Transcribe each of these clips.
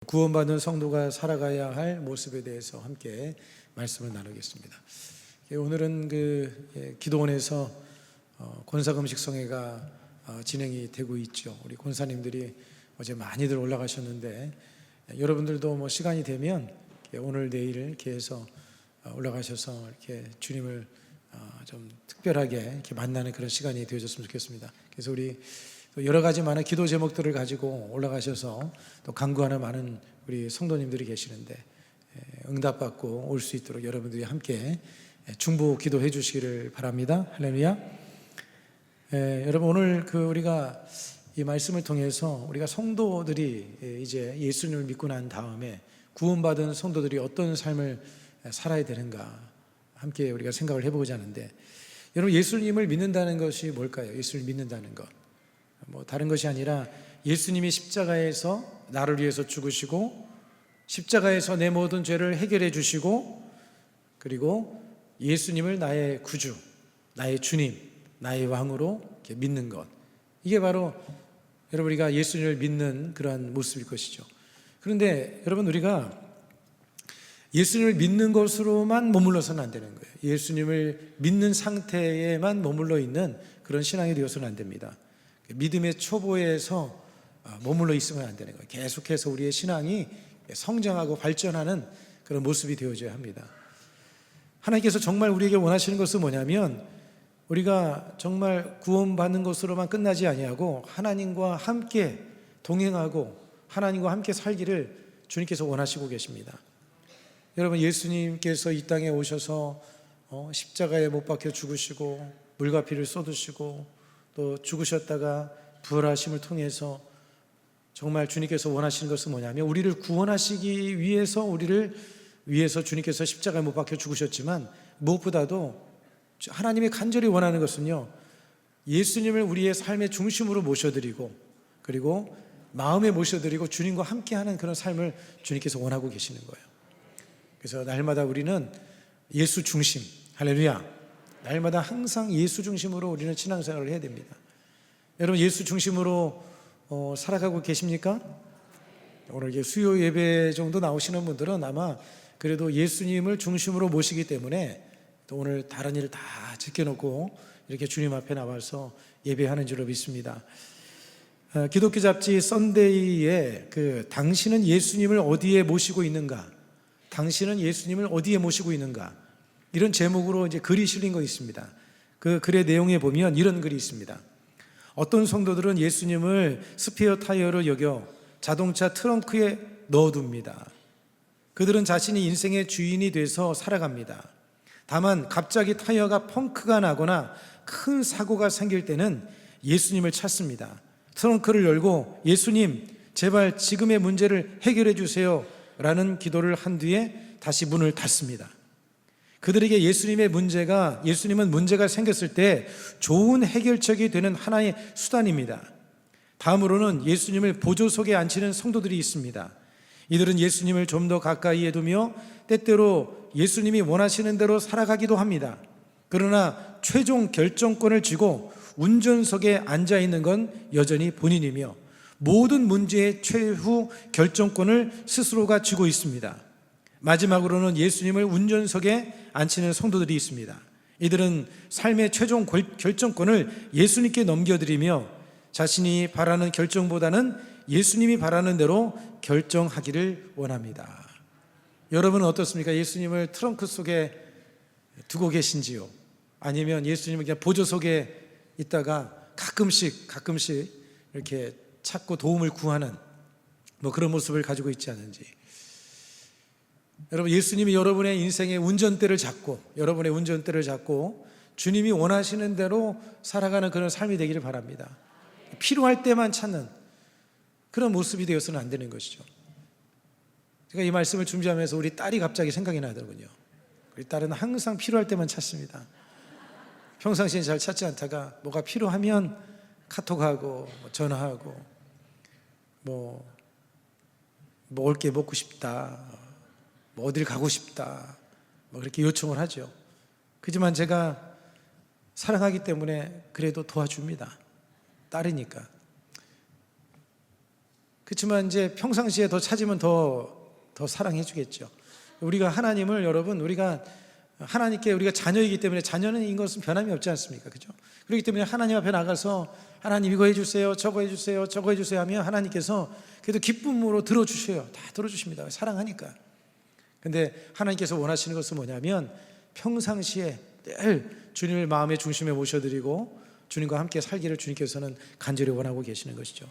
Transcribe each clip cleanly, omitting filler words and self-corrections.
구원받은 성도가 살아가야 할 모습에 대해서 함께 말씀을 나누겠습니다. 오늘은 기도원에서 권사금식성회가 진행이 되고 있죠. 우리 권사님들이 어제 많이들 올라가셨는데, 여러분들도 시간이 되면 오늘 내일 이렇게 해서 올라가셔서 이렇게 주님을 좀 특별하게 이렇게 만나는 그런 시간이 되어졌으면 좋겠습니다. 그래서 우리 여러 가지 많은 기도 제목들을 가지고 올라가셔서 또 간구하는 많은 우리 성도님들이 계시는데, 응답받고 올 수 있도록 여러분들이 함께 중보 기도해 주시기를 바랍니다. 할렐루야. 여러분, 오늘 우리가 이 말씀을 통해서 우리가 성도들이 이제 예수님을 믿고 난 다음에 구원받은 성도들이 어떤 삶을 살아야 되는가 함께 우리가 생각을 해보고자 하는데, 여러분, 예수님을 믿는다는 것이 뭘까요? 예수를 믿는다는 것, 다른 것이 아니라 예수님이 십자가에서 나를 위해서 죽으시고 십자가에서 내 모든 죄를 해결해 주시고, 그리고 예수님을 나의 구주, 나의 주님, 나의 왕으로 이렇게 믿는 것, 이게 바로 여러분 우리가 예수님을 믿는 그러한 모습일 것이죠. 그런데 여러분, 우리가 예수님을 믿는 것으로만 머물러서는 안 되는 거예요. 예수님을 믿는 상태에만 머물러 있는 그런 신앙이 되어서는 안 됩니다. 믿음의 초보에서 머물러 있으면 안 되는 거예요. 계속해서 우리의 신앙이 성장하고 발전하는 그런 모습이 되어져야 합니다. 하나님께서 정말 우리에게 원하시는 것은 뭐냐면, 우리가 정말 구원받는 것으로만 끝나지 아니하고 하나님과 함께 동행하고 하나님과 함께 살기를 주님께서 원하시고 계십니다. 여러분, 예수님께서 이 땅에 오셔서 십자가에 못 박혀 죽으시고 물과 피를 쏟으시고 또 죽으셨다가 부활하심을 통해서 정말 주님께서 원하시는 것은 뭐냐면, 우리를 구원하시기 위해서 주님께서 십자가에 못 박혀 죽으셨지만, 무엇보다도 하나님이 간절히 원하는 것은요, 예수님을 우리의 삶의 중심으로 모셔드리고, 그리고 마음에 모셔드리고 주님과 함께하는 그런 삶을 주님께서 원하고 계시는 거예요. 그래서 날마다 우리는 예수 중심, 할렐루야, 날마다 항상 예수 중심으로 우리는 신앙생활을 해야 됩니다. 여러분, 예수 중심으로 살아가고 계십니까? 오늘 이제 수요 예배 정도 나오시는 분들은 아마 그래도 예수님을 중심으로 모시기 때문에 또 오늘 다른 일을 다 제껴놓고 이렇게 주님 앞에 나와서 예배하는 줄로 믿습니다. 기독교 잡지 썬데이에 당신은 예수님을 어디에 모시고 있는가? 당신은 예수님을 어디에 모시고 있는가? 이런 제목으로 이제 글이 실린 거 있습니다. 그 글의 내용에 보면 이런 글이 있습니다. 어떤 성도들은 예수님을 스페어 타이어로 여겨 자동차 트렁크에 넣어둡니다. 그들은 자신이 인생의 주인이 돼서 살아갑니다. 다만 갑자기 타이어가 펑크가 나거나 큰 사고가 생길 때는 예수님을 찾습니다. 트렁크를 열고 예수님, 제발 지금의 문제를 해결해 주세요 라는 기도를 한 뒤에 다시 문을 닫습니다. 그들에게 예수님은 문제가 생겼을 때 좋은 해결책이 되는 하나의 수단입니다. 다음으로는 예수님을 보조석에 앉히는 성도들이 있습니다. 이들은 예수님을 좀 더 가까이에 두며 때때로 예수님이 원하시는 대로 살아가기도 합니다. 그러나 최종 결정권을 쥐고 운전석에 앉아 있는 건 여전히 본인이며 모든 문제의 최후 결정권을 스스로가 쥐고 있습니다. 마지막으로는 예수님을 운전석에 앉히는 성도들이 있습니다. 이들은 삶의 최종 결정권을 예수님께 넘겨드리며 자신이 바라는 결정보다는 예수님이 바라는 대로 결정하기를 원합니다. 여러분은 어떻습니까? 예수님을 트렁크 속에 두고 계신지요? 아니면 예수님을 그냥 보조석에 있다가 가끔씩 이렇게 찾고 도움을 구하는 그런 모습을 가지고 있지 않은지. 여러분, 예수님이 여러분의 인생의 운전대를 잡고 주님이 원하시는 대로 살아가는 그런 삶이 되기를 바랍니다. 필요할 때만 찾는 그런 모습이 되어서는 안 되는 것이죠. 제가 이 말씀을 준비하면서 우리 딸이 갑자기 생각이 나더군요. 우리 딸은 항상 필요할 때만 찾습니다. 평상시엔 잘 찾지 않다가 뭐가 필요하면 카톡하고 전화하고 먹을 게 먹고 싶다, 어딜 가고 싶다, 그렇게 요청을 하죠. 그렇지만 제가 사랑하기 때문에 그래도 도와줍니다. 딸이니까. 그렇지만 이제 평상시에 더 찾으면 더 사랑해 주겠죠. 우리가 하나님을, 여러분, 우리가 하나님께 우리가 자녀이기 때문에, 자녀는 이것은 변함이 없지 않습니까? 그죠? 그렇기 때문에 하나님 앞에 나가서 하나님 이거 해주세요, 저거 해주세요, 저거 해주세요 하면 하나님께서 그래도 기쁨으로 들어주셔요. 다 들어주십니다. 사랑하니까. 근데 하나님께서 원하시는 것은 뭐냐면 평상시에 늘 주님을 마음의 중심에 모셔드리고 주님과 함께 살기를 주님께서는 간절히 원하고 계시는 것이죠.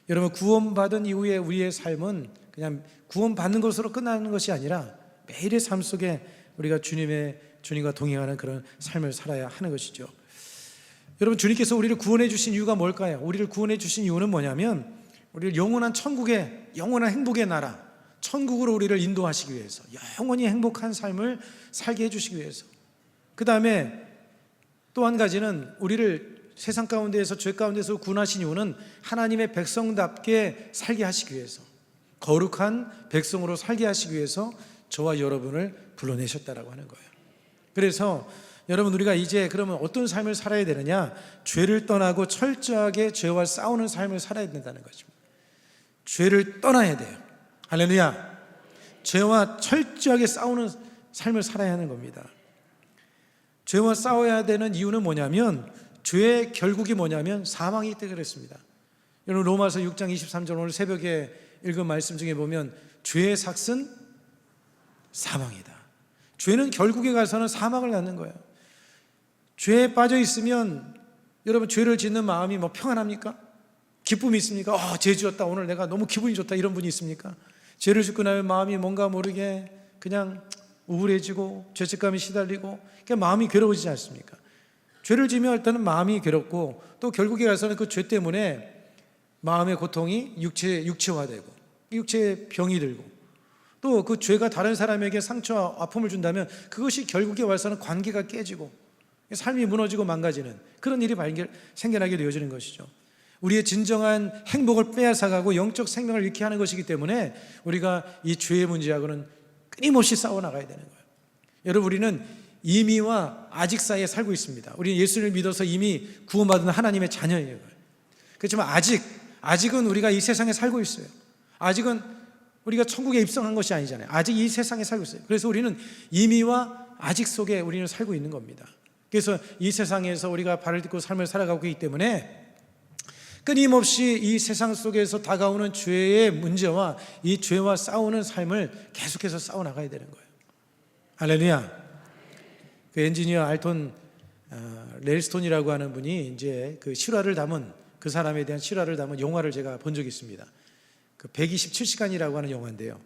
여러분, 구원받은 이후에 우리의 삶은 그냥 구원받는 것으로 끝나는 것이 아니라 매일의 삶 속에 우리가 주님과 동행하는 그런 삶을 살아야 하는 것이죠. 여러분, 주님께서 우리를 구원해 주신 이유가 뭘까요? 우리를 구원해 주신 이유는 뭐냐면 우리를 영원한 천국의, 영원한 행복의 나라, 천국으로 우리를 인도하시기 위해서, 영원히 행복한 삶을 살게 해주시기 위해서. 그 다음에 또 한 가지는 우리를 세상 가운데에서, 죄 가운데서 구원하신 이유는 하나님의 백성답게 살게 하시기 위해서, 거룩한 백성으로 살게 하시기 위해서 저와 여러분을 불러내셨다라고 하는 거예요. 그래서 여러분, 우리가 이제 그러면 어떤 삶을 살아야 되느냐? 죄를 떠나고 철저하게 죄와 싸우는 삶을 살아야 된다는 것입니다. 죄를 떠나야 돼요. 할렐루야. 죄와 철저하게 싸우는 삶을 살아야 하는 겁니다. 죄와 싸워야 되는 이유는 뭐냐면, 죄의 결국이 뭐냐면 사망이기 때문에 그랬습니다. 여러분, 로마서 6장 23절 오늘 새벽에 읽은 말씀 중에 보면 죄의 삭은 사망이다. 죄는 결국에 가서는 사망을 낳는 거예요. 죄에 빠져 있으면 여러분, 죄를 짓는 마음이 뭐 평안합니까? 기쁨이 있습니까? 죄 지었다, 오늘 내가 너무 기분이 좋다, 이런 분이 있습니까? 죄를 짓고 나면 마음이 뭔가 모르게 그냥 우울해지고 죄책감이 시달리고 그냥 마음이 괴로워지지 않습니까? 죄를 지으면 일단은 마음이 괴롭고 또 결국에 가서는 그 죄 때문에 마음의 고통이 육체화되고 육체에 병이 들고 또 그 죄가 다른 사람에게 상처와 아픔을 준다면 그것이 결국에 와서는 관계가 깨지고 삶이 무너지고 망가지는 그런 일이 생겨나게 되어지는 것이죠. 우리의 진정한 행복을 빼앗아가고 영적 생명을 잃게 하는 것이기 때문에 우리가 이 죄의 문제하고는 끊임없이 싸워나가야 되는 거예요. 여러분, 우리는 이미와 아직 사이에 살고 있습니다. 우리는 예수를 믿어서 이미 구원받은 하나님의 자녀예요. 그렇지만 아직은 우리가 이 세상에 살고 있어요. 아직은 우리가 천국에 입성한 것이 아니잖아요. 아직 이 세상에 살고 있어요. 그래서 우리는 이미와 아직 속에 우리는 살고 있는 겁니다. 그래서 이 세상에서 우리가 발을 딛고 삶을 살아가고 있기 때문에 끊임없이 이 세상 속에서 다가오는 죄의 문제와 이 죄와 싸우는 삶을 계속해서 싸워나가야 되는 거예요. 할렐루야. 그 엔지니어 알톤 렐스톤이라고 하는 분이 이제 그 실화를 담은, 그 사람에 대한 실화를 담은 영화를 제가 본 적이 있습니다. 그 127시간이라고 하는 영화인데요.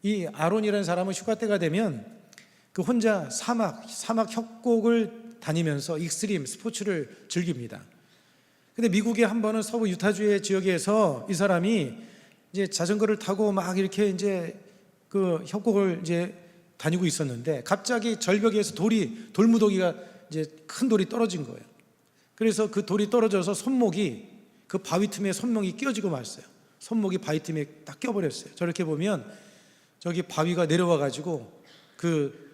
이 아론이라는 사람은 휴가 때가 되면 그 혼자 사막 협곡을 다니면서 익스트림 스포츠를 즐깁니다. 근데 미국의 한 번은 서부 유타주의 지역에서 이 사람이 이제 자전거를 타고 막 이렇게 이제 그 협곡을 이제 다니고 있었는데 갑자기 절벽에서 돌무더기가 이제 큰 돌이 떨어진 거예요. 그래서 그 돌이 떨어져서 손목이, 그 바위 틈에 손목이 끼어지고 말았어요. 손목이 바위 틈에 딱 껴버렸어요. 저렇게 보면 저기 바위가 내려와 가지고 그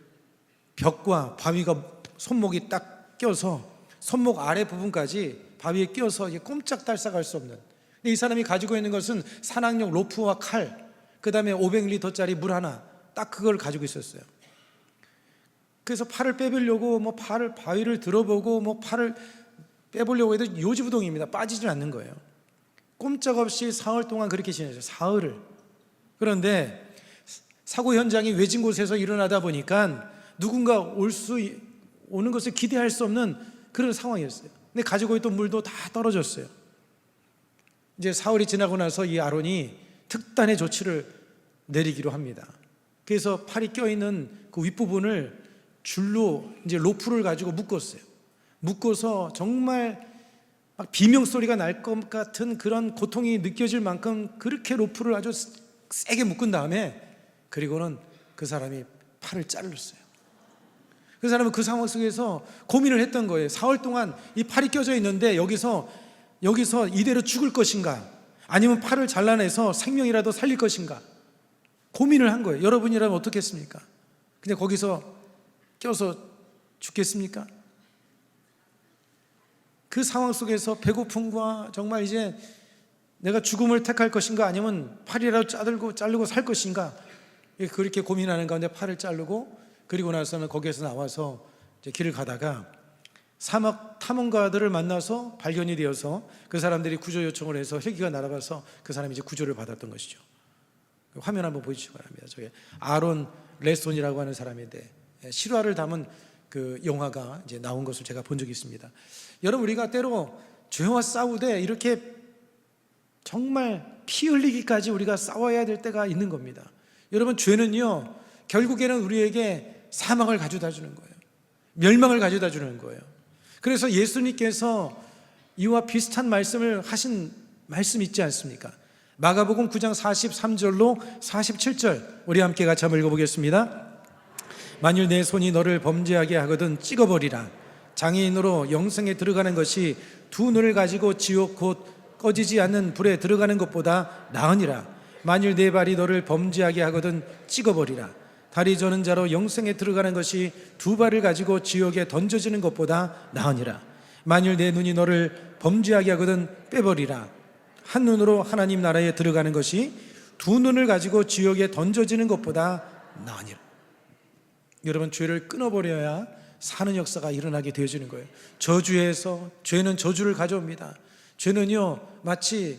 벽과 바위가 손목이 딱 껴서 손목 아래 부분까지 바위에 끼어서 꼼짝달싹할 수 없는. 근데 이 사람이 가지고 있는 것은 산악용 로프와 칼, 그 다음에 500리터짜리 물 하나, 딱 그걸 가지고 있었어요. 그래서 팔을 빼보려고 바위를 들어보고 팔을 빼보려고 해도 요지부동입니다. 빠지질 않는 거예요. 꼼짝없이 사흘 동안 그렇게 지내죠. 사흘을. 그런데 사고 현장이 외진 곳에서 일어나다 보니까 누군가 오는 것을 기대할 수 없는 그런 상황이었어요. 근데 가지고 있던 물도 다 떨어졌어요. 이제 사흘이 지나고 나서 이 아론이 특단의 조치를 내리기로 합니다. 그래서 팔이 껴있는 그 윗부분을 줄로 이제 로프를 가지고 묶었어요. 묶어서 정말 막 비명소리가 날 것 같은 그런 고통이 느껴질 만큼 그렇게 로프를 아주 세게 묶은 다음에 그리고는 그 사람이 팔을 자르었어요. 그 사람은 그 상황 속에서 고민을 했던 거예요. 4월 동안 이 팔이 껴져 있는데 여기서 이대로 죽을 것인가, 아니면 팔을 잘라내서 생명이라도 살릴 것인가 고민을 한 거예요. 여러분이라면 어떻게 했습니까? 근데 거기서 껴서 죽겠습니까? 그 상황 속에서 배고픔과 정말 이제 내가 죽음을 택할 것인가 아니면 팔이라도 자르고 살 것인가, 그렇게 고민하는 가운데 팔을 자르고, 그리고 나서는 거기에서 나와서 이제 길을 가다가 사막 탐험가들을 만나서 발견이 되어서 그 사람들이 구조 요청을 해서 헬기가 날아가서 그 사람이 이제 구조를 받았던 것이죠. 화면 한번 보여주시기 바랍니다. 저게 아론 레손이라고 하는 사람인데 실화를 담은 그 영화가 이제 나온 것을 제가 본 적이 있습니다. 여러분, 우리가 때로 죄와 싸우되 이렇게 정말 피 흘리기까지 우리가 싸워야 될 때가 있는 겁니다. 여러분, 죄는요 결국에는 우리에게 사망을 가져다 주는 거예요. 멸망을 가져다 주는 거예요. 그래서 예수님께서 이와 비슷한 말씀을 하신 말씀 있지 않습니까? 마가복음 9장 43절로 47절 우리 함께 같이 한번 읽어보겠습니다. 만일 내 손이 너를 범죄하게 하거든 찍어버리라. 장애인으로 영생에 들어가는 것이 두 눈을 가지고 지옥 곧 꺼지지 않는 불에 들어가는 것보다 나으니라. 만일 내 발이 너를 범죄하게 하거든 찍어버리라. 다리 저는 자로 영생에 들어가는 것이 두 발을 가지고 지옥에 던져지는 것보다 나으니라. 만일 내 눈이 너를 범죄하게 하거든 빼버리라. 한 눈으로 하나님 나라에 들어가는 것이 두 눈을 가지고 지옥에 던져지는 것보다 나으니라. 여러분, 죄를 끊어버려야 사는 역사가 일어나게 되어지는 거예요. 저주에서 죄는 저주를 가져옵니다. 죄는요 마치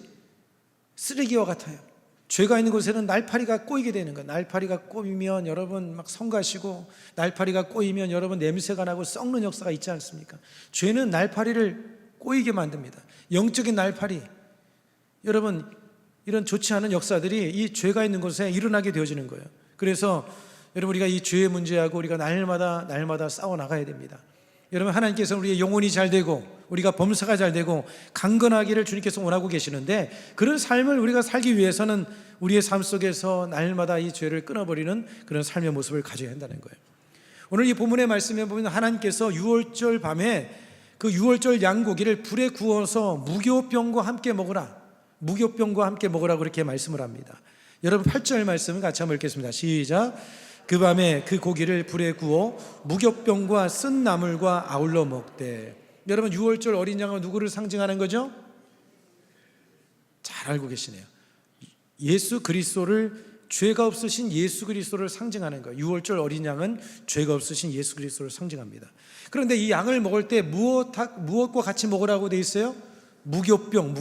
쓰레기와 같아요. 죄가 있는 곳에는 날파리가 꼬이게 되는 거예요. 날파리가 꼬이면 여러분 막 성가시고, 날파리가 꼬이면 여러분 냄새가 나고 썩는 역사가 있지 않습니까? 죄는 날파리를 꼬이게 만듭니다. 영적인 날파리. 여러분, 이런 좋지 않은 역사들이 이 죄가 있는 곳에 일어나게 되어지는 거예요. 그래서 여러분, 우리가 이 죄의 문제하고 우리가 날마다 싸워 나가야 됩니다. 여러분, 하나님께서 우리의 영혼이 잘 되고 우리가 범사가 잘 되고 강건하기를 주님께서 원하고 계시는데, 그런 삶을 우리가 살기 위해서는 우리의 삶 속에서 날마다 이 죄를 끊어버리는 그런 삶의 모습을 가져야 한다는 거예요. 오늘 이 본문의 말씀에 보면 하나님께서 유월절 밤에 그 유월절 양고기를 불에 구워서 무교병과 함께 먹으라, 무교병과 함께 먹으라고 그렇게 말씀을 합니다. 여러분, 8절 말씀을 같이 한번 읽겠습니다. 시작. 그 밤에 그 고기를 불에 구워 무교병과 쓴 나물과 아울러 먹되. 여러분, 유월절 어린 양은 누구를 상징하는 거죠? 잘 알고 계시네요. 예수 그리스도를, 죄가 없으신 예수 그리스도를 상징하는 거예요. 유월절 어린 양은 죄가 없으신 예수 그리스도를 상징합니다. 그런데 이 양을 먹을 때 무엇과 같이 먹으라고 돼 있어요? 무교병.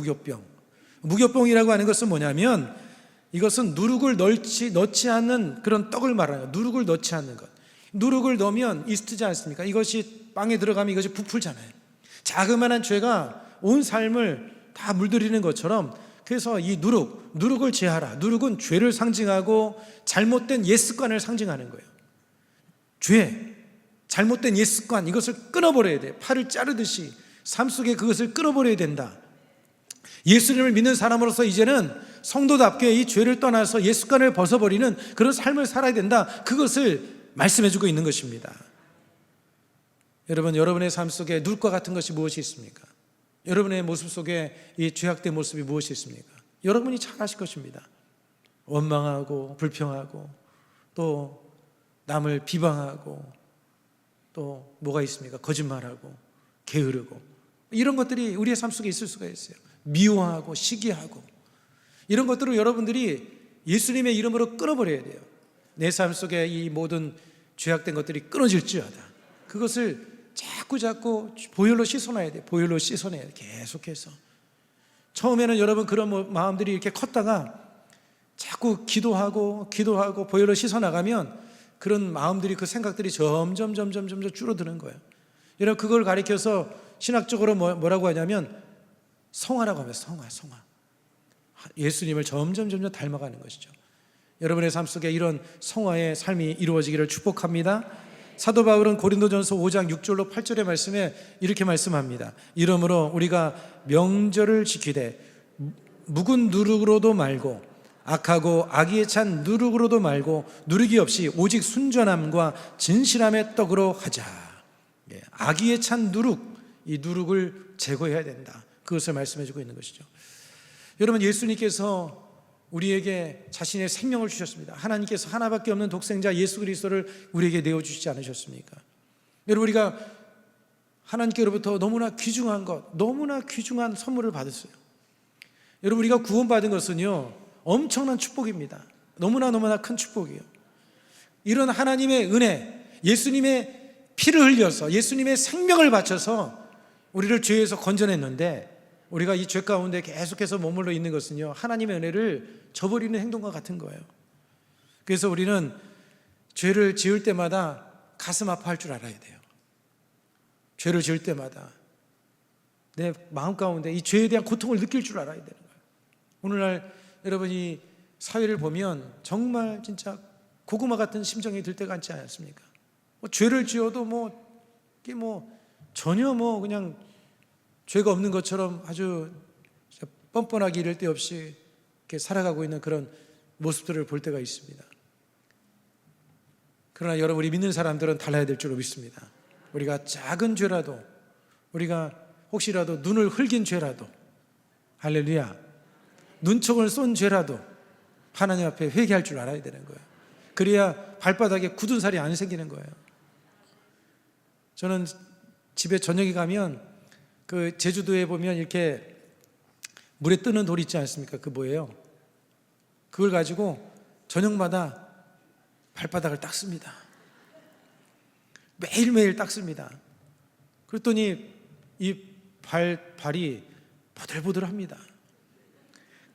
무교병이라고 하는 것은 뭐냐면, 이것은 누룩을 넣지 않는 그런 떡을 말하는 거예요. 누룩을 넣지 않는 것. 누룩을 넣으면 이스트지 않습니까? 이것이 빵에 들어가면 이것이 부풀잖아요. 자그마한 죄가 온 삶을 다 물들이는 것처럼, 그래서 이 누룩을 제하라. 누룩은 죄를 상징하고 잘못된 옛 습관을 상징하는 거예요. 죄, 잘못된 옛 습관, 이것을 끊어버려야 돼요. 팔을 자르듯이 삶 속에 그것을 끊어버려야 된다. 예수님을 믿는 사람으로서 이제는 성도답게 이 죄를 떠나서 옛 습관을 벗어버리는 그런 삶을 살아야 된다. 그것을 말씀해주고 있는 것입니다. 여러분, 여러분의 삶 속에 누룩과 같은 것이 무엇이 있습니까? 여러분의 모습 속에 이 죄악된 모습이 무엇이 있습니까? 여러분이 잘 아실 것입니다. 원망하고 불평하고, 또 남을 비방하고, 또 뭐가 있습니까? 거짓말하고 게으르고, 이런 것들이 우리의 삶 속에 있을 수가 있어요. 미워하고 시기하고, 이런 것들을 여러분들이 예수님의 이름으로 끊어버려야 돼요. 내 삶 속에 이 모든 죄악된 것들이 끊어질지어다. 그것을 자꾸 보혈로 씻어놔야 돼요. 보혈로 씻어내야 돼요. 계속해서. 처음에는 여러분 그런 마음들이 이렇게 컸다가 자꾸 기도하고 보혈로 씻어나가면 그런 마음들이, 그 생각들이 점점 줄어드는 거예요. 여러분, 그걸 가리켜서 신학적으로 뭐라고 하냐면 성화라고 하면 성화. 예수님을 점점 닮아가는 것이죠. 여러분의 삶 속에 이런 성화의 삶이 이루어지기를 축복합니다. 사도 바울은 고린도전서 5장 6절로 8절의 말씀에 이렇게 말씀합니다. 이러므로 우리가 명절을 지키되 묵은 누룩으로도 말고 악하고 악의에 찬 누룩으로도 말고 누룩이 없이 오직 순전함과 진실함의 떡으로 하자. 악의에 찬 누룩, 이 누룩을 제거해야 된다. 그것을 말씀해주고 있는 것이죠. 여러분, 예수님께서 우리에게 자신의 생명을 주셨습니다. 하나님께서 하나밖에 없는 독생자 예수 그리스도를 우리에게 내어주시지 않으셨습니까? 여러분, 우리가 하나님께로부터 너무나 귀중한 선물을 받았어요. 여러분, 우리가 구원받은 것은요 엄청난 축복입니다. 너무나 큰 축복이에요. 이런 하나님의 은혜, 예수님의 피를 흘려서 예수님의 생명을 바쳐서 우리를 죄에서 건져냈는데, 우리가 이 죄 가운데 계속해서 머물러 있는 것은요 하나님의 은혜를 저버리는 행동과 같은 거예요. 그래서 우리는 죄를 지을 때마다 가슴 아파할 줄 알아야 돼요. 죄를 지을 때마다 내 마음 가운데 이 죄에 대한 고통을 느낄 줄 알아야 되는 거예요. 오늘날 여러분이 사회를 보면 정말 진짜 고구마 같은 심정이 들 때가 있지 않습니까? 죄를 지어도 이게 전혀 그냥 죄가 없는 것처럼 아주 뻔뻔하게 이럴 데 없이 이렇게 살아가고 있는 그런 모습들을 볼 때가 있습니다. 그러나 여러분, 우리 믿는 사람들은 달라야 될 줄로 믿습니다. 우리가 작은 죄라도, 우리가 혹시라도 눈을 흘긴 죄라도, 할렐루야, 눈총을 쏜 죄라도 하나님 앞에 회개할 줄 알아야 되는 거예요. 그래야 발바닥에 굳은 살이 안 생기는 거예요. 저는 집에 저녁에 가면 그 제주도에 보면 이렇게 물에 뜨는 돌이 있지 않습니까? 그 뭐예요? 그걸 가지고 저녁마다 발바닥을 닦습니다. 매일매일 닦습니다. 그랬더니 이 발이 보들보들합니다.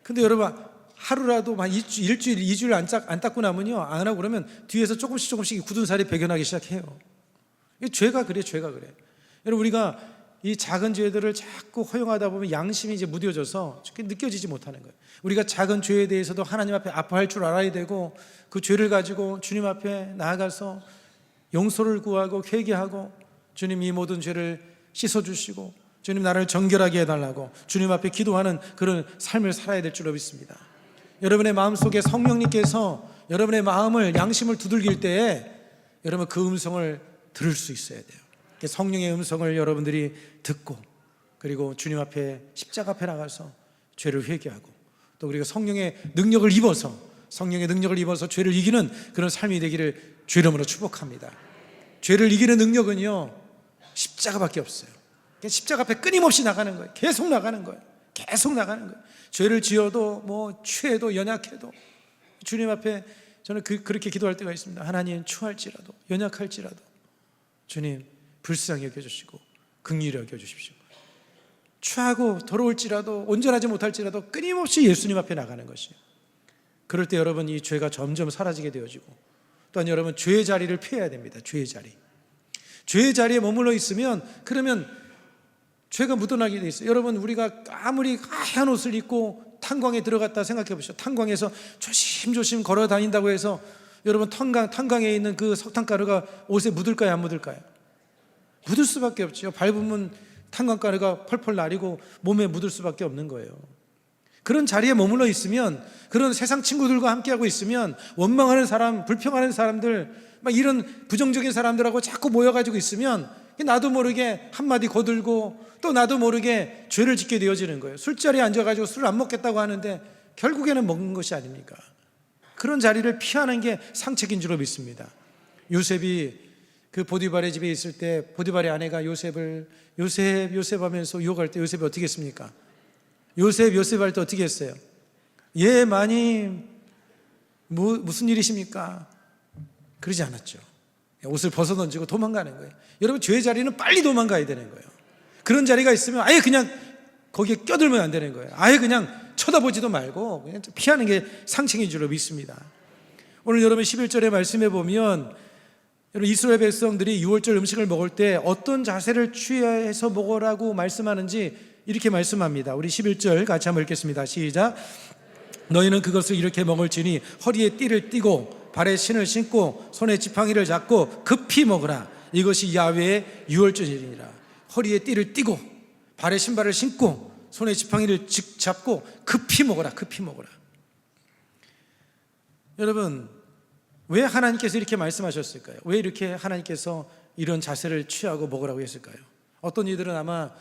근데 여러분, 하루라도 일주일, 2주일 안 닦고 나면요, 안 하고 그러면 뒤에서 조금씩 굳은 살이 배겨나기 시작해요. 죄가 그래. 여러분, 우리가 이 작은 죄들을 자꾸 허용하다 보면 양심이 이제 무뎌져서 느껴지지 못하는 거예요. 우리가 작은 죄에 대해서도 하나님 앞에 아파할 줄 알아야 되고, 그 죄를 가지고 주님 앞에 나아가서 용서를 구하고 회개하고, 주님 이 모든 죄를 씻어주시고 주님 나를 정결하게 해달라고 주님 앞에 기도하는 그런 삶을 살아야 될 줄로 믿습니다. 여러분의 마음속에 성령님께서 여러분의 마음을, 양심을 두들길 때에 여러분 그 음성을 들을 수 있어야 돼요. 성령의 음성을 여러분들이 듣고, 그리고 주님 앞에, 십자가 앞에 나가서 죄를 회개하고, 또 우리가 성령의 능력을 입어서 죄를 이기는 그런 삶이 되기를 주 이름으로 축복합니다. 죄를 이기는 능력은요 십자가밖에 없어요. 십자가 앞에 끊임없이 나가는 거예요. 계속 나가는 거예요. 죄를 지어도 취해도 연약해도 주님 앞에 저는 그렇게 기도할 때가 있습니다. 하나님, 추할지라도 연약할지라도 주님 불쌍히 여겨주시고 긍휼히 여겨주십시오. 취하고 더러울지라도 온전하지 못할지라도 끊임없이 예수님 앞에 나가는 것이에요. 그럴 때 여러분 이 죄가 점점 사라지게 되어지고, 또한 여러분 죄의 자리를 피해야 됩니다. 죄의 자리에 머물러 있으면 그러면 죄가 묻어나게 돼 있어요. 여러분, 우리가 아무리 하얀 옷을 입고 탄광에 들어갔다 생각해 보시죠. 탄광에서 조심조심 걸어 다닌다고 해서 여러분 탄광에 있는 그 석탄가루가 옷에 묻을까요, 안 묻을까요? 묻을 수밖에 없죠. 밟으면 탄광가루가 펄펄 나리고 몸에 묻을 수밖에 없는 거예요. 그런 자리에 머물러 있으면, 그런 세상 친구들과 함께하고 있으면 원망하는 사람, 불평하는 사람들, 이런 부정적인 사람들하고 자꾸 모여가지고 있으면 나도 모르게 한마디 거들고, 또 나도 모르게 죄를 짓게 되어지는 거예요. 술자리에 앉아가지고 술을 안 먹겠다고 하는데 결국에는 먹는 것이 아닙니까? 그런 자리를 피하는 게 상책인 줄로 믿습니다. 요셉이 그 보디발의 집에 있을 때 보디발의 아내가 요셉 하면서 유혹할 때 요셉이 어떻게 했습니까? 요셉 할 때 어떻게 했어요? 예, 마님, 무슨 일이십니까? 그러지 않았죠. 옷을 벗어던지고 도망가는 거예요. 여러분, 죄의 자리는 빨리 도망가야 되는 거예요. 그런 자리가 있으면 아예 그냥 거기에 껴들면 안 되는 거예요. 아예 그냥 쳐다보지도 말고 그냥 피하는 게 상책인 줄로 믿습니다. 오늘 여러분 11절의 말씀에 보면, 여러분 이스라엘 백성들이 6월절 음식을 먹을 때 어떤 자세를 취해서 먹으라고 말씀하는지 이렇게 말씀합니다. 우리 11절 같이 한번 읽겠습니다. 시작. 너희는 그것을 이렇게 먹을지니 허리에 띠를 띠고 발에 신을 신고 손에 지팡이를 잡고 급히 먹으라. 이것이 야훼의 유월절이니라. 허리에 띠를 띠고 발에 신발을 신고 손에 지팡이를 잡고 급히 먹어라. 여러분, 왜 하나님께서 이렇게 말씀하셨을까요? 왜 이렇게 하나님께서 이런 자세를 취하고 먹으라고 했을까요? 어떤 이들은 아마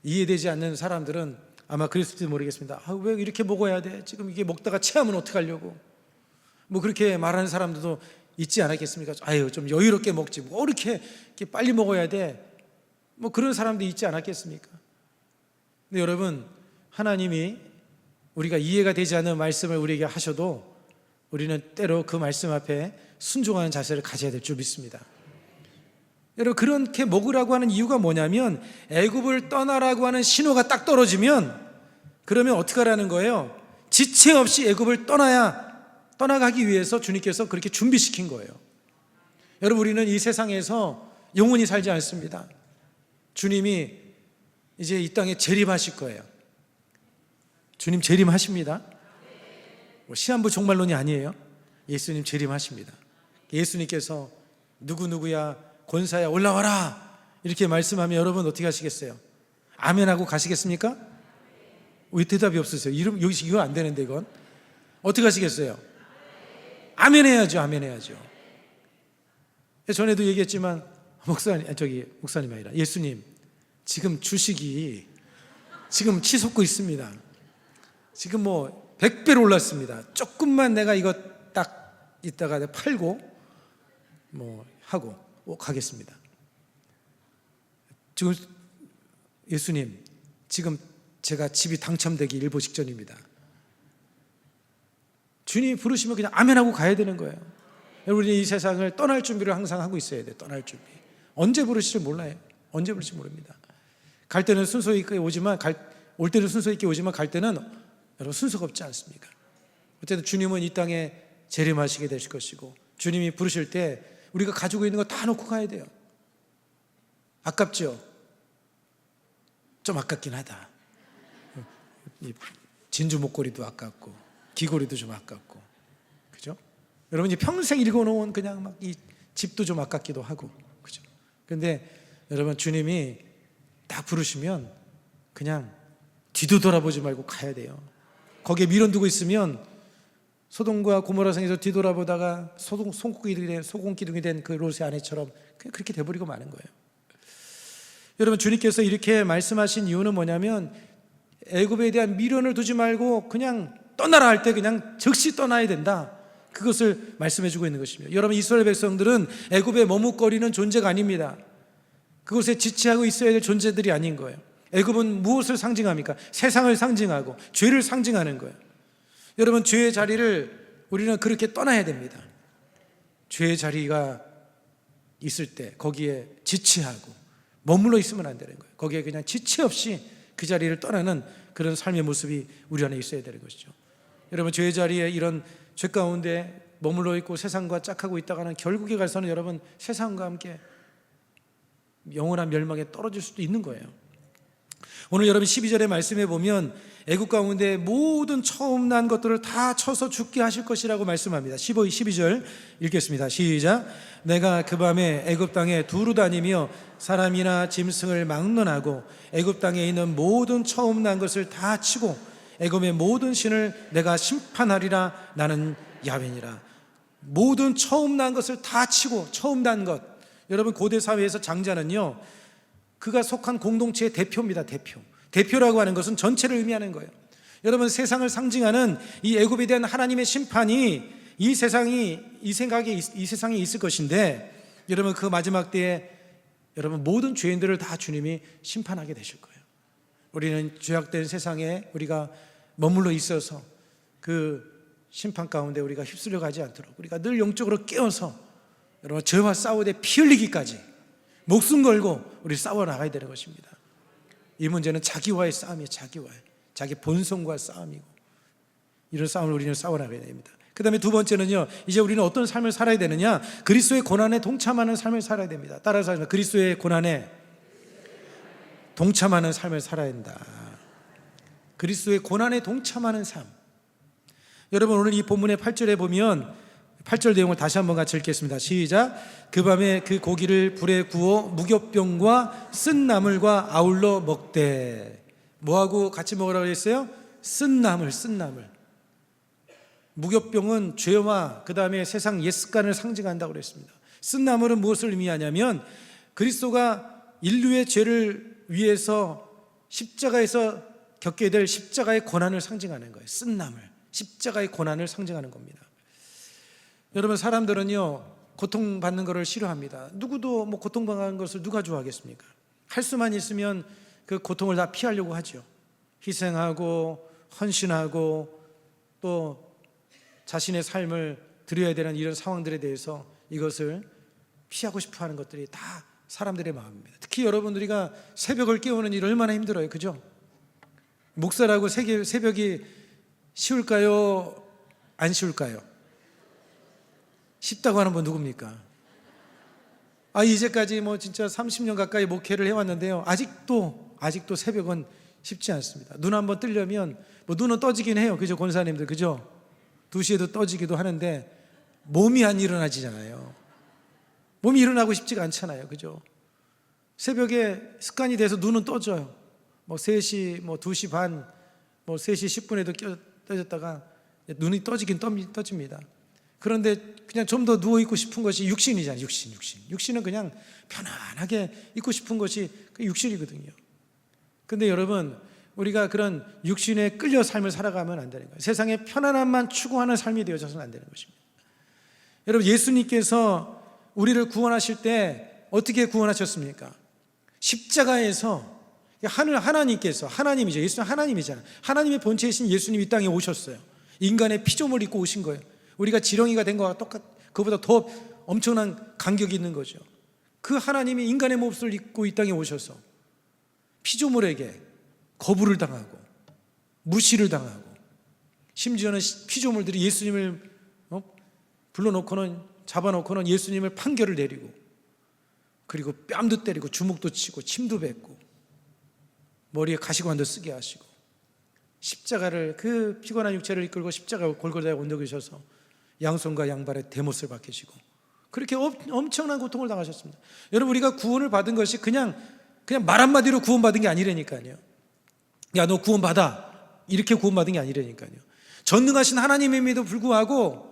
이해되지 않는 사람들은 아마 그랬을지도 모르겠습니다. 왜 이렇게 먹어야 돼? 지금 이게 먹다가 체하면 어떡하려고? 그렇게 말하는 사람들도 있지 않았겠습니까? 좀 여유롭게 먹지. 이렇게 빨리 먹어야 돼? 그런 사람도 있지 않았겠습니까? 근데 여러분, 하나님이 우리가 이해가 되지 않는 말씀을 우리에게 하셔도 우리는 때로 그 말씀 앞에 순종하는 자세를 가져야 될 줄 믿습니다. 여러분, 그렇게 먹으라고 하는 이유가 뭐냐면 애굽을 떠나라고 하는 신호가 딱 떨어지면 그러면 어떻게 하라는 거예요? 지체 없이 애굽을 떠나가기 위해서 주님께서 그렇게 준비시킨 거예요. 여러분, 우리는 이 세상에서 영원히 살지 않습니다. 주님이 이제 이 땅에 재림하실 거예요. 주님 재림하십니다. 시한부 종말론이 아니에요. 예수님 재림하십니다. 예수님께서 누구누구야 권사야 올라와라 이렇게 말씀하면 여러분 어떻게 하시겠어요? 아멘하고 가시겠습니까? 왜 대답이 없으세요? 여기서 이건 안 되는데 이건 어떻게 하시겠어요? 아멘해야죠. 아멘해야죠. 전에도 얘기했지만 목사님이 아니라 예수님 지금 주식이 지금 치솟고 있습니다. 지금 100배로 올랐습니다. 조금만 내가 이거 딱 이따가 팔고 하고 가겠습니다. 지금 예수님 지금 제가 집이 당첨되기 일보 직전입니다. 주님이 부르시면 그냥 아멘하고 가야 되는 거예요. 우리는 이 세상을 떠날 준비를 항상 하고 있어야 돼요. 떠날 준비. 언제 부르실지 몰라요. 언제 부르실지 모릅니다. 갈 때는 순서 있게 오지만 올 때는 순서 있게 오지만 갈 때는 여러분 순서가 없지 않습니까? 어쨌든 주님은 이 땅에 재림하시게 되실 것이고 주님이 부르실 때 우리가 가지고 있는 거 다 놓고 가야 돼요. 아깝죠? 좀 아깝긴 하다. 진주 목걸이도 아깝고 귀걸이도 좀 아깝고, 그죠? 여러분 이제 평생 읽어놓은 그냥 막 이 집도 좀 아깝기도 하고, 그죠? 근데 여러분 주님이 딱 부르시면 그냥 뒤도 돌아보지 말고 가야 돼요. 거기에 미련 두고 있으면 소돔과 고모라 성에서 뒤돌아보다가 소금기둥이 된 그 롯의 아내처럼 그렇게 돼버리고 마는 거예요. 여러분 주님께서 이렇게 말씀하신 이유는 뭐냐면 애굽에 대한 미련을 두지 말고 그냥 떠나라 할 때 그냥 즉시 떠나야 된다. 그것을 말씀해 주고 있는 것입니다. 여러분 이스라엘 백성들은 애굽에 머뭇거리는 존재가 아닙니다. 그곳에 지체하고 있어야 될 존재들이 아닌 거예요. 애굽은 무엇을 상징합니까? 세상을 상징하고 죄를 상징하는 거예요. 여러분 죄의 자리를 우리는 그렇게 떠나야 됩니다. 죄의 자리가 있을 때 거기에 지체하고 머물러 있으면 안 되는 거예요. 거기에 그냥 지체 없이 그 자리를 떠나는 그런 삶의 모습이 우리 안에 있어야 되는 것이죠. 여러분 죄의 자리에 이런 죄 가운데 머물러 있고 세상과 짝하고 있다가는 결국에 가서는 여러분 세상과 함께 영원한 멸망에 떨어질 수도 있는 거예요. 오늘 여러분 12절의 말씀에 보면 애국 가운데 모든 처음 난 것들을 다 쳐서 죽게 하실 것이라고 말씀합니다. 12절 읽겠습니다. 시작. 내가 그 밤에 애굽 땅에 두루 다니며 사람이나 짐승을 막론하고 애굽 땅에 있는 모든 처음 난 것을 다 치고 애굽의 모든 신을 내가 심판하리라. 나는 야훼니라. 모든 처음 난 것을 다 치고, 처음 난 것, 여러분 고대 사회에서 장자는요 그가 속한 공동체의 대표입니다. 대표라고 하는 것은 전체를 의미하는 거예요. 여러분 세상을 상징하는 이 애굽에 대한 하나님의 심판이 이 세상에 있을 것인데, 여러분 그 마지막 때에 여러분 모든 죄인들을 다 주님이 심판하게 되실 거예요. 우리는 죄악된 세상에 우리가 머물러 있어서 그 심판 가운데 우리가 휩쓸려 가지 않도록 우리가 늘 영적으로 깨어서 여러분 죄와 싸우되 피 흘리기까지 목숨 걸고 우리 싸워 나가야 되는 것입니다. 이 문제는 자기와의 싸움이에요. 자기 본성과 싸움이고, 이런 싸움을 우리는 싸워 나가야 됩니다. 그 다음에 두 번째는요, 이제 우리는 어떤 삶을 살아야 되느냐? 그리스도의 고난에 동참하는 삶을 살아야 됩니다. 따라서 그리스도의 고난에 동참하는 삶을 살아야 한다. 그리스도의 고난에 동참하는 삶. 여러분 오늘 이 본문의 8절에 보면 8절 내용을 다시 한번 같이 읽겠습니다. 시작. 그 밤에 그 고기를 불에 구워 무교병과 쓴 나물과 아울러 먹되. 뭐하고 같이 먹으라고 했어요? 쓴 나물. 무교병은 죄와 그 다음에 세상 옛 습관을 상징한다고 그랬습니다. 쓴 나물은 무엇을 의미하냐면 그리스도가 인류의 죄를 위해서 십자가에서 겪게 될 십자가의 고난을 상징하는 거예요. 쓴 나물, 십자가의 고난을 상징하는 겁니다. 여러분 사람들은요 고통받는 것을 싫어합니다. 누구도 고통받는 것을 누가 좋아하겠습니까? 할 수만 있으면 그 고통을 다 피하려고 하죠. 희생하고 헌신하고 또 자신의 삶을 드려야 되는 이런 상황들에 대해서 이것을 피하고 싶어 하는 것들이 다 사람들의 마음입니다. 특히 여러분들이가 새벽을 깨우는 일 얼마나 힘들어요, 그죠? 목사라고 새벽이 쉬울까요? 안 쉬울까요? 쉽다고 하는 분 누굽니까? 이제까지 진짜 30년 가까이 목회를 해왔는데요, 아직도 새벽은 쉽지 않습니다. 눈 한번 뜨려면 눈은 떠지긴 해요, 그죠? 권사님들, 그죠? 2시에도 떠지기도 하는데 몸이 안 일어나지잖아요. 몸이 일어나고 싶지가 않잖아요, 그죠? 새벽에 습관이 돼서 눈은 떠져요. 3시, 2시 반, 3시 10분에도 떠졌다가 눈이 떠지긴 떠집니다. 그런데 그냥 좀 더 누워있고 싶은 것이 육신이잖아요. 육신은 그냥 편안하게 있고 싶은 것이 그 육신이거든요. 근데 여러분, 우리가 그런 육신에 끌려 삶을 살아가면 안 되는 거예요. 세상의 편안함만 추구하는 삶이 되어져서는 안 되는 것입니다. 여러분, 예수님께서 우리를 구원하실 때 어떻게 구원하셨습니까? 십자가에서 하나님이죠. 예수는 하나님이잖아요. 하나님의 본체이신 예수님이 이 땅에 오셨어요. 인간의 피조물 입고 오신 거예요. 우리가 지렁이가 된 거와 그보다 더 엄청난 간격이 있는 거죠. 그 하나님이 인간의 몹을 입고 이 땅에 오셔서 피조물에게 거부를 당하고 무시를 당하고, 심지어는 피조물들이 예수님을 잡아놓고는 예수님을 판결을 내리고, 그리고 뺨도 때리고 주먹도 치고 침도 뱉고 머리에 가시관도 쓰게 하시고, 십자가를, 그 피곤한 육체를 이끌고 십자가 골고다에 옮겨주셔서 양손과 양발에 대못을 박히시고 그렇게 엄청난 고통을 당하셨습니다. 여러분, 우리가 구원을 받은 것이 그냥 말 한마디로 구원받은 게 아니라니까요. 야, 너 구원받아, 이렇게 구원받은 게 아니라니까요. 전능하신 하나님임에도 불구하고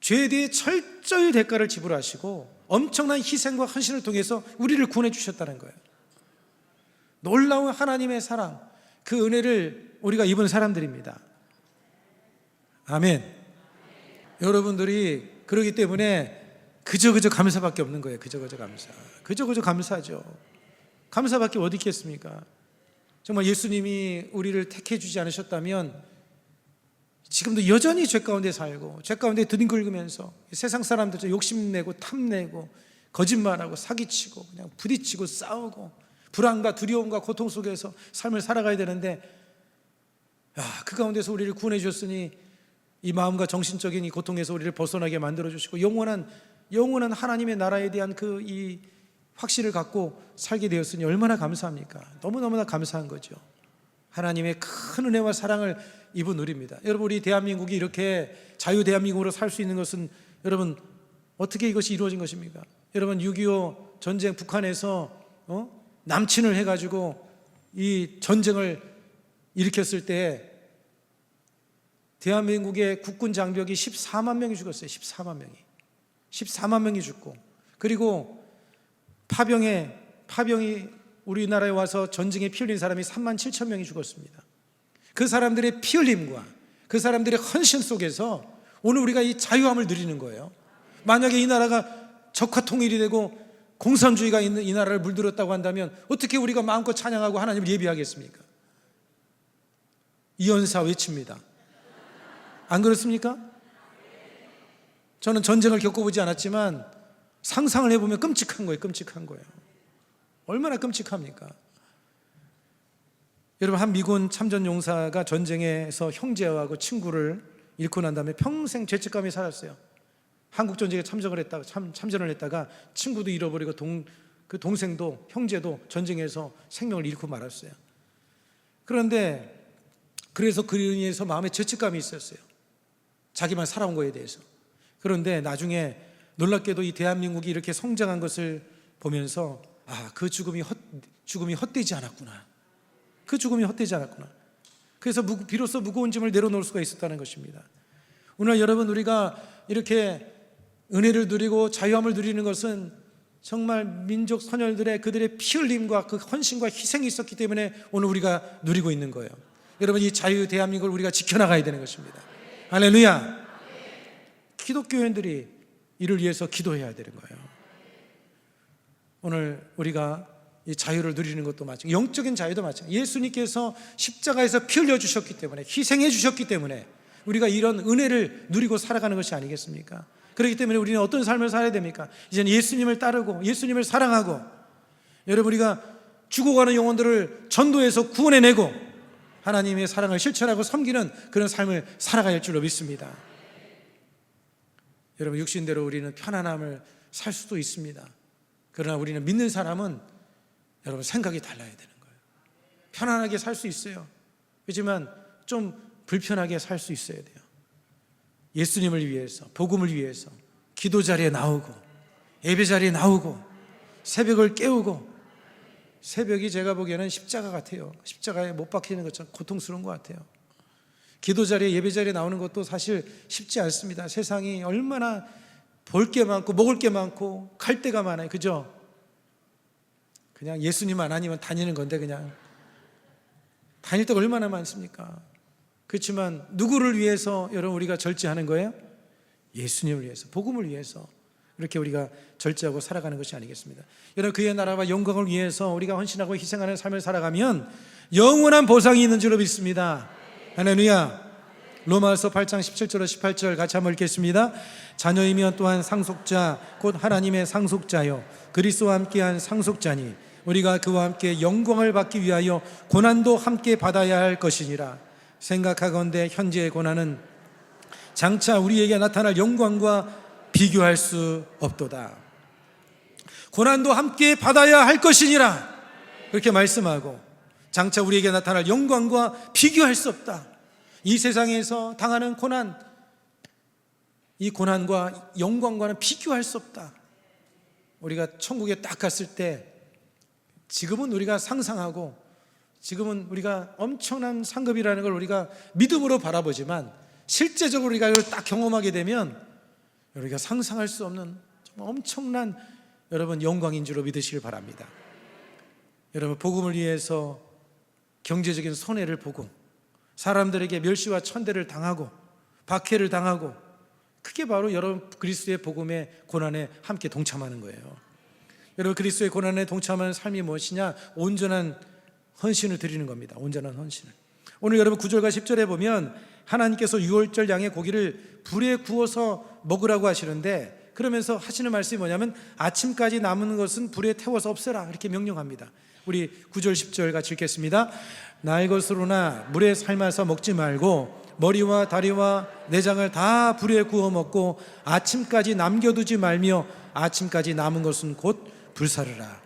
죄에 대해 철저히 대가를 지불하시고 엄청난 희생과 헌신을 통해서 우리를 구원해 주셨다는 거예요. 놀라운 하나님의 사랑, 그 은혜를 우리가 입은 사람들입니다. 아멘. 여러분들이 그러기 때문에 그저 감사밖에 없는 거예요. 그저 감사죠. 감사밖에 어디 있겠습니까? 정말 예수님이 우리를 택해 주지 않으셨다면 지금도 여전히 죄 가운데 살고 죄 가운데 드림긁으면서 세상 사람들 욕심내고 탐내고 거짓말하고 사기치고 그냥 부딪히고 싸우고 불안과 두려움과 고통 속에서 삶을 살아가야 되는데, 그 가운데서 우리를 구원해 주셨으니 이 마음과 정신적인 이 고통에서 우리를 벗어나게 만들어 주시고 영원한 하나님의 나라에 대한 이 확신을 갖고 살게 되었으니 얼마나 감사합니까? 너무너무나 감사한 거죠. 하나님의 큰 은혜와 사랑을 입은 우리입니다. 여러분, 우리 대한민국이 이렇게 자유 대한민국으로 살 수 있는 것은 여러분 어떻게 이것이 이루어진 것입니까? 여러분, 6.25 전쟁 북한에서 남친을 해가지고 이 전쟁을 일으켰을 때 대한민국의 국군 장벽이 14만 명이 죽었어요. 14만 명이 죽고, 그리고 파병이 우리나라에 와서 전쟁에 피 흘린 사람이 3만 7천 명이 죽었습니다. 그 사람들의 피 흘림과 그 사람들의 헌신 속에서 오늘 우리가 이 자유함을 누리는 거예요. 만약에 이 나라가 적화 통일이 되고 공산주의가 있는 이 나라를 물들었다고 한다면 어떻게 우리가 마음껏 찬양하고 하나님을 예배하겠습니까? 이연사 외칩니다. 안 그렇습니까? 저는 전쟁을 겪어보지 않았지만 상상을 해보면 끔찍한 거예요. 얼마나 끔찍합니까? 여러분, 한 미군 참전용사가 전쟁에서 형제하고 친구를 잃고 난 다음에 평생 죄책감이 살았어요. 한국전쟁에 참전을 했다가 친구도 잃어버리고 그 동생도 형제도 전쟁에서 생명을 잃고 말았어요. 그런데 그래서 그 의미에서 마음에 죄책감이 있었어요. 자기만 살아온 거에 대해서. 그런데 나중에 놀랍게도 이 대한민국이 이렇게 성장한 것을 보면서 그 죽음이 헛되지 않았구나. 그래서 비로소 무거운 짐을 내려놓을 수가 있었다는 것입니다. 오늘 여러분, 우리가 이렇게 은혜를 누리고 자유함을 누리는 것은 정말 민족 선열들의 그들의 피 흘림과 그 헌신과 희생이 있었기 때문에 오늘 우리가 누리고 있는 거예요. 여러분, 이 자유 대한민국을 우리가 지켜나가야 되는 것입니다. 할렐루야. 기독교인들이 이를 위해서 기도해야 되는 거예요. 오늘 우리가 이 자유를 누리는 것도 마찬가지, 영적인 자유도 마찬가지. 예수님께서 십자가에서 피 흘려 주셨기 때문에, 희생해 주셨기 때문에 우리가 이런 은혜를 누리고 살아가는 것이 아니겠습니까? 그렇기 때문에 우리는 어떤 삶을 살아야 됩니까? 이제는 예수님을 따르고 예수님을 사랑하고, 여러분, 우리가 죽어가는 영혼들을 전도해서 구원해내고 하나님의 사랑을 실천하고 섬기는 그런 삶을 살아가야 할 줄로 믿습니다. 여러분, 육신대로 우리는 편안함을 살 수도 있습니다. 그러나 우리는 믿는 사람은 여러분 생각이 달라야 되는 거예요. 편안하게 살 수 있어요. 그렇지만 좀 불편하게 살 수 있어야 돼요. 예수님을 위해서, 복음을 위해서 기도 자리에 나오고 예배 자리에 나오고 새벽을 깨우고, 새벽이 제가 보기에는 십자가 같아요. 십자가에 못 박히는 것처럼 고통스러운 것 같아요. 기도 자리에, 예배 자리에 나오는 것도 사실 쉽지 않습니다. 세상이 얼마나 볼 게 많고 먹을 게 많고 갈 데가 많아요. 그죠? 그냥 예수님만 아니면 다니는 건데 그냥 다닐 데가 얼마나 많습니까? 그렇지만 누구를 위해서 여러분 우리가 절제하는 거예요? 예수님을 위해서, 복음을 위해서 이렇게 우리가 절제하고 살아가는 것이 아니겠습니다. 여러분, 그의 나라와 영광을 위해서 우리가 헌신하고 희생하는 삶을 살아가면 영원한 보상이 있는 줄로 믿습니다. 할렐루야. 로마서 8장 17절로 18절 같이 한번 읽겠습니다. 자녀이면 또한 상속자 곧 하나님의 상속자요 그리스도와 함께한 상속자니 우리가 그와 함께 영광을 받기 위하여 고난도 함께 받아야 할 것이니라. 생각하건대 현재의 고난은 장차 우리에게 나타날 영광과 비교할 수 없도다. 고난도 함께 받아야 할 것이니라 그렇게 말씀하고, 장차 우리에게 나타날 영광과 비교할 수 없다. 이 세상에서 당하는 고난, 이 고난과 영광과는 비교할 수 없다. 우리가 천국에 딱 갔을 때 지금은 우리가 상상하고 지금은 우리가 엄청난 상급이라는 걸 우리가 믿음으로 바라보지만 실제적으로 우리가 이걸 딱 경험하게 되면 우리가 상상할 수 없는 정말 엄청난 여러분 영광인 줄로 믿으시길 바랍니다. 여러분, 복음을 위해서 경제적인 손해를 보고 사람들에게 멸시와 천대를 당하고 박해를 당하고, 그게 바로 여러분 그리스도의 복음의 고난에 함께 동참하는 거예요. 여러분, 그리스도의 고난에 동참하는 삶이 무엇이냐? 온전한 헌신을 드리는 겁니다. 온전한 헌신을. 오늘 여러분 9절과 10절에 보면 하나님께서 유월절 양의 고기를 불에 구워서 먹으라고 하시는데, 그러면서 하시는 말씀이 뭐냐면 아침까지 남은 것은 불에 태워서 없애라 이렇게 명령합니다. 우리 9절 10절 같이 읽겠습니다. 날 것으로나 물에 삶아서 먹지 말고 머리와 다리와 내장을 다 불에 구워 먹고 아침까지 남겨두지 말며 아침까지 남은 것은 곧 불사르라.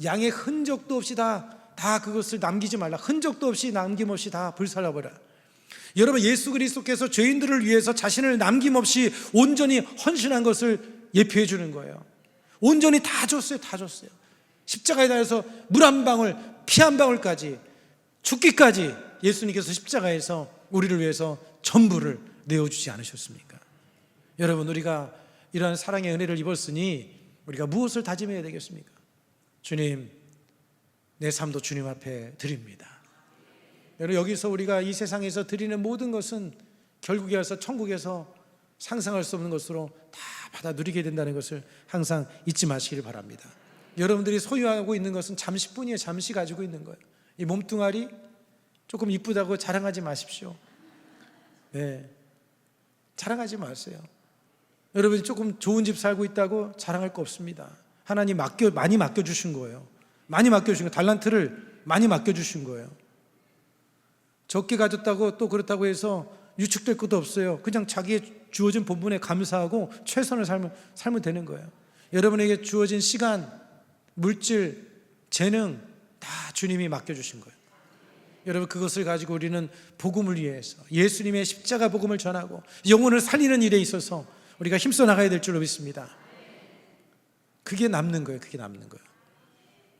양의 흔적도 없이 다 그것을 남기지 말라. 흔적도 없이 남김없이 다 불살라버려. 여러분, 예수 그리스도께서 죄인들을 위해서 자신을 남김없이 온전히 헌신한 것을 예표해 주는 거예요. 온전히 다 줬어요. 다 줬어요. 십자가에 달려서 물 한 방울, 피 한 방울까지, 죽기까지 예수님께서 십자가에서 우리를 위해서 전부를 내어주지 않으셨습니까? 여러분, 우리가 이러한 사랑의 은혜를 입었으니 우리가 무엇을 다짐해야 되겠습니까? 주님, 내 삶도 주님 앞에 드립니다. 여러분, 여기서 우리가 이 세상에서 드리는 모든 것은 결국에 와서 천국에서 상상할 수 없는 것으로 다 받아 누리게 된다는 것을 항상 잊지 마시길 바랍니다. 여러분들이 소유하고 있는 것은 잠시뿐이에요. 잠시 가지고 있는 거예요. 이 몸뚱아리 조금 이쁘다고 자랑하지 마십시오. 네, 자랑하지 마세요. 여러분이 조금 좋은 집 살고 있다고 자랑할 거 없습니다. 하나님 많이 맡겨주신 거예요. 많이 맡겨주신 거예요. 달란트를 많이 맡겨주신 거예요. 적게 가졌다고 또 그렇다고 해서 유축될 것도 없어요. 그냥 자기의 주어진 본분에 감사하고 최선을 살면 되는 거예요. 여러분에게 주어진 시간, 물질, 재능 다 주님이 맡겨주신 거예요. 여러분, 그것을 가지고 우리는 복음을 위해서 예수님의 십자가 복음을 전하고 영혼을 살리는 일에 있어서 우리가 힘써 나가야 될 줄로 믿습니다. 그게 남는 거예요. 그게 남는 거예요.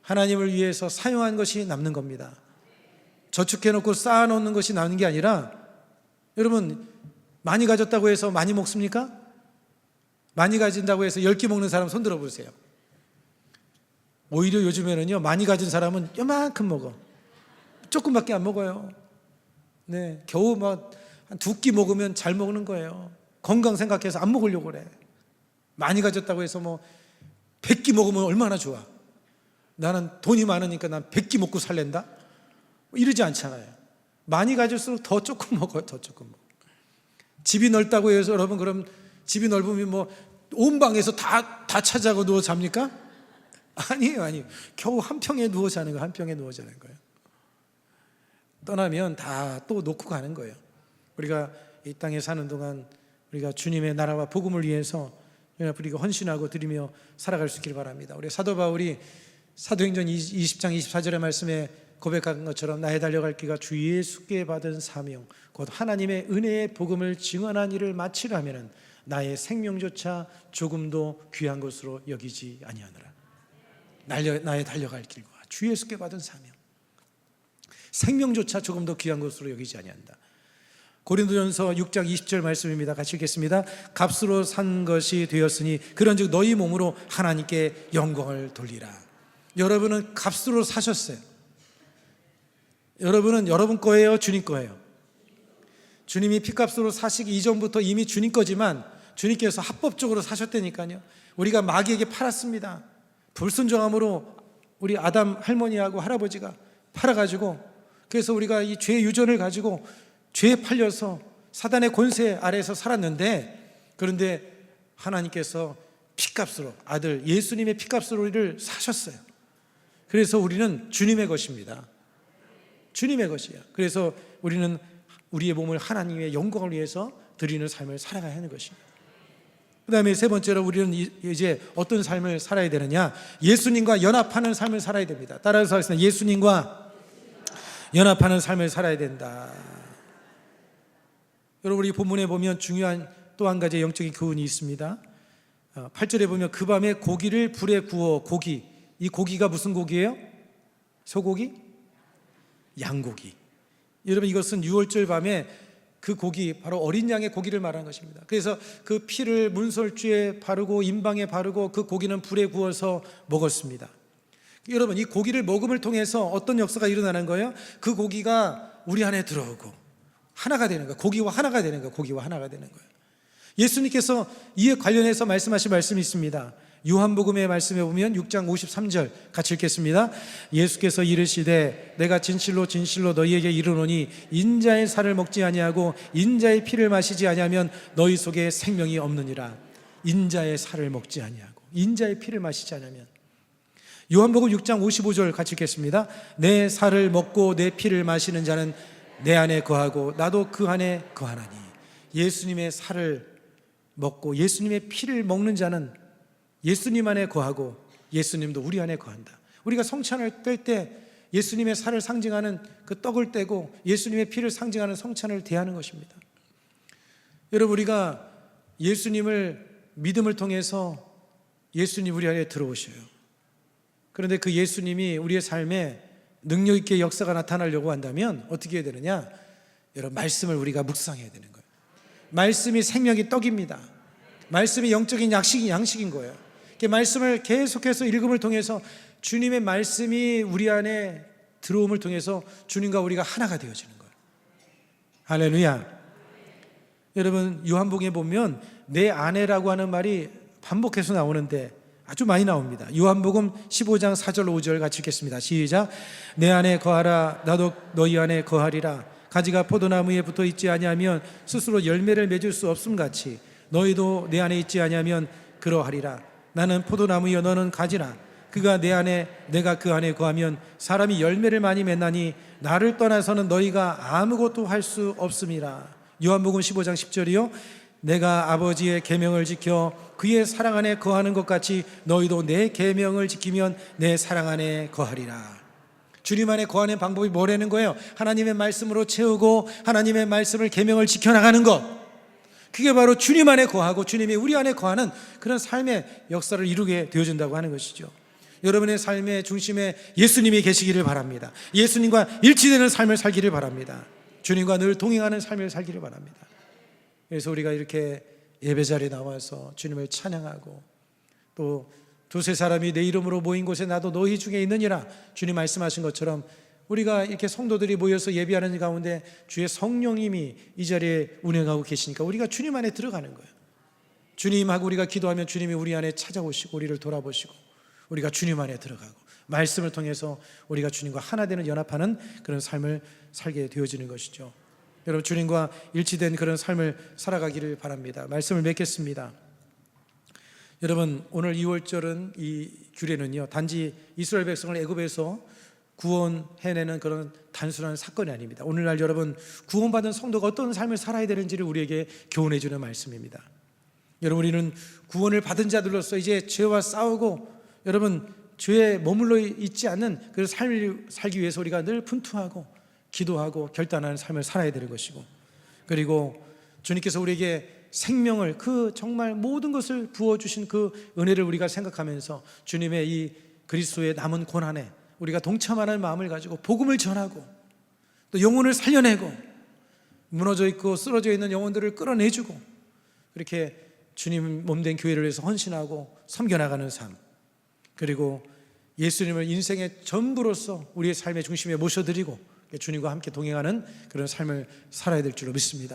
하나님을 위해서 사용한 것이 남는 겁니다. 저축해놓고 쌓아놓는 것이 남는 게 아니라, 여러분, 많이 가졌다고 해서 많이 먹습니까? 많이 가진다고 해서 10개 먹는 사람 손 들어보세요. 오히려 요즘에는요, 많이 가진 사람은 요만큼 먹어. 조금밖에 안 먹어요. 네, 겨우 막 한 2끼 먹으면 잘 먹는 거예요. 건강 생각해서 안 먹으려고 그래. 많이 가졌다고 해서 뭐 100끼 먹으면 얼마나 좋아. 나는 돈이 많으니까 난 100끼 먹고 살랜다? 이러지 않잖아요. 많이 가질수록 더 조금 먹어요. 더 조금 먹어요. 집이 넓다고 해서 여러분 그럼 집이 넓으면 뭐 온 방에서 다 차지하고 누워 잡니까? 아니에요. 겨우 한 평에 누워 자는 거예요. 한 평에 누워 자는 거예요. 떠나면 다 또 놓고 가는 거예요. 우리가 이 땅에 사는 동안 우리가 주님의 나라와 복음을 위해서 우리가 헌신하고 드리며 살아갈 수 있기를 바랍니다. 우리 사도 바울이 사도행전 20장 24절의 말씀에 고백한 것처럼 나의 달려갈 길과 주 예수께 받은 사명 곧 하나님의 은혜의 복음을 증언한 일을 마치려면 나의 생명조차 조금도 귀한 것으로 여기지 아니하노라. 나의 달려갈 길과 주 예수께 받은 사명, 생명조차 조금도 귀한 것으로 여기지 아니한다. 고린도전서 6장 20절 말씀입니다. 같이 읽겠습니다. 값으로 산 것이 되었으니 그런즉 너희 몸으로 하나님께 영광을 돌리라. 여러분은 값으로 사셨어요. 여러분은 여러분 거예요, 주님 거예요? 주님이 피값으로 사시기 이전부터 이미 주님 거지만 주님께서 합법적으로 사셨다니까요. 우리가 마귀에게 팔았습니다. 불순종함으로 우리 아담 할머니하고 할아버지가 팔아가지고, 그래서 우리가 이 죄의 유전을 가지고 죄에 팔려서 사단의 권세 아래에서 살았는데, 그런데 하나님께서 피값으로 아들 예수님의 피값으로 우리를 사셨어요. 그래서 우리는 주님의 것입니다. 주님의 것이에요. 그래서 우리는 우리의 몸을 하나님의 영광을 위해서 드리는 삶을 살아가야 하는 것입니다. 그 다음에 세 번째로 우리는 이제 어떤 삶을 살아야 되느냐? 예수님과 연합하는 삶을 살아야 됩니다. 따라서 하겠습니다. 예수님과 연합하는 삶을 살아야 된다. 여러분, 우리 본문에 보면 중요한 또 한 가지 영적인 교훈이 있습니다. 8절에 보면 그 밤에 고기를 불에 구워 고기, 이 고기가 무슨 고기예요? 소고기? 양고기. 여러분, 이것은 유월절 밤에 그 고기, 바로 어린 양의 고기를 말하는 것입니다. 그래서 그 피를 문설주에 바르고 임방에 바르고 그 고기는 불에 구워서 먹었습니다. 여러분, 이 고기를 먹음을 통해서 어떤 역사가 일어나는 거예요? 그 고기가 우리 안에 들어오고 하나가 되는 거예요. 고기와 하나가 되는 거예요. 고기와 하나가 되는 거예요. 예수님께서 이에 관련해서 말씀하신 말씀이 있습니다. 요한복음의 말씀에 보면 6장 53절 같이 읽겠습니다. 예수께서 이르시되 내가 진실로 진실로 너희에게 이르노니 인자의 살을 먹지 아니하고 인자의 피를 마시지 아니하면 너희 속에 생명이 없느니라. 인자의 살을 먹지 아니하고 인자의 피를 마시지 아니하면. 요한복음 6장 55절 같이 읽겠습니다. 내 살을 먹고 내 피를 마시는 자는 내 안에 거하고 나도 그 안에 거하나니. 예수님의 살을 먹고 예수님의 피를 먹는 자는 예수님 안에 거하고 예수님도 우리 안에 거한다. 우리가 성찬을 뗄 때 예수님의 살을 상징하는 그 떡을 떼고 예수님의 피를 상징하는 성찬을 대하는 것입니다. 여러분, 우리가 예수님을 믿음을 통해서 예수님 우리 안에 들어오셔요. 그런데 그 예수님이 우리의 삶에 능력 있게 역사가 나타나려고 한다면 어떻게 해야 되느냐? 여러분, 말씀을 우리가 묵상해야 되는 거예요. 말씀이 생명의 떡입니다. 말씀이 영적인 양식인 거예요. 말씀을 계속해서 읽음을 통해서 주님의 말씀이 우리 안에 들어옴을 통해서 주님과 우리가 하나가 되어지는 거예요. 할렐루야. 여러분, 요한복음에 보면 내 아내라고 하는 말이 반복해서 나오는데 아주 많이 나옵니다. 요한복음 15장 4절 5절 같이 읽겠습니다. 시작. 내 안에 거하라 나도 너희 안에 거하리라. 가지가 포도나무에 붙어 있지 아니하면 스스로 열매를 맺을 수 없음 같이 너희도 내 안에 있지 아니하면 그러하리라. 나는 포도나무여 너는 가지라. 그가 내 안에 내가 그 안에 거하면 사람이 열매를 많이 맺나니 나를 떠나서는 너희가 아무것도 할 수 없음이라. 요한복음 15장 10절이요. 내가 아버지의 계명을 지켜 그의 사랑 안에 거하는 것 같이 너희도 내 계명을 지키면 내 사랑 안에 거하리라. 주님 안에 거하는 방법이 뭐라는 거예요? 하나님의 말씀으로 채우고 하나님의 말씀을 계명을 지켜나가는 것. 그게 바로 주님 안에 거하고 주님이 우리 안에 거하는 그런 삶의 역사를 이루게 되어진다고 하는 것이죠. 여러분의 삶의 중심에 예수님이 계시기를 바랍니다. 예수님과 일치되는 삶을 살기를 바랍니다. 주님과 늘 동행하는 삶을 살기를 바랍니다. 그래서 우리가 이렇게 예배 자리에 나와서 주님을 찬양하고 또 두세 사람이 내 이름으로 모인 곳에 나도 너희 중에 있느니라 주님 말씀하신 것처럼 우리가 이렇게 성도들이 모여서 예배하는 가운데 주의 성령님이 이 자리에 운행하고 계시니까 우리가 주님 안에 들어가는 거예요. 주님하고 우리가 기도하면 주님이 우리 안에 찾아오시고 우리를 돌아보시고 우리가 주님 안에 들어가고 말씀을 통해서 우리가 주님과 하나 되는 연합하는 그런 삶을 살게 되어지는 것이죠. 여러분, 주님과 일치된 그런 삶을 살아가기를 바랍니다. 말씀을 맺겠습니다. 여러분, 오늘 2월절은 이 규례는요, 단지 이스라엘 백성을 애굽에서 구원해내는 그런 단순한 사건이 아닙니다. 오늘날 여러분, 구원받은 성도가 어떤 삶을 살아야 되는지를 우리에게 교훈해 주는 말씀입니다. 여러분, 우리는 구원을 받은 자들로서 이제 죄와 싸우고 여러분, 죄에 머물러 있지 않는 그 삶을 살기 위해서 우리가 늘 분투하고 기도하고 결단하는 삶을 살아야 되는 것이고, 그리고 주님께서 우리에게 생명을, 그 정말 모든 것을 부어주신 그 은혜를 우리가 생각하면서 주님의 이 그리스도의 남은 고난에 우리가 동참하는 마음을 가지고 복음을 전하고 또 영혼을 살려내고 무너져 있고 쓰러져 있는 영혼들을 끌어내주고 그렇게 주님 몸된 교회를 위해서 헌신하고 섬겨나가는 삶, 그리고 예수님을 인생의 전부로서 우리의 삶의 중심에 모셔드리고 주님과 함께 동행하는 그런 삶을 살아야 될 줄로 믿습니다.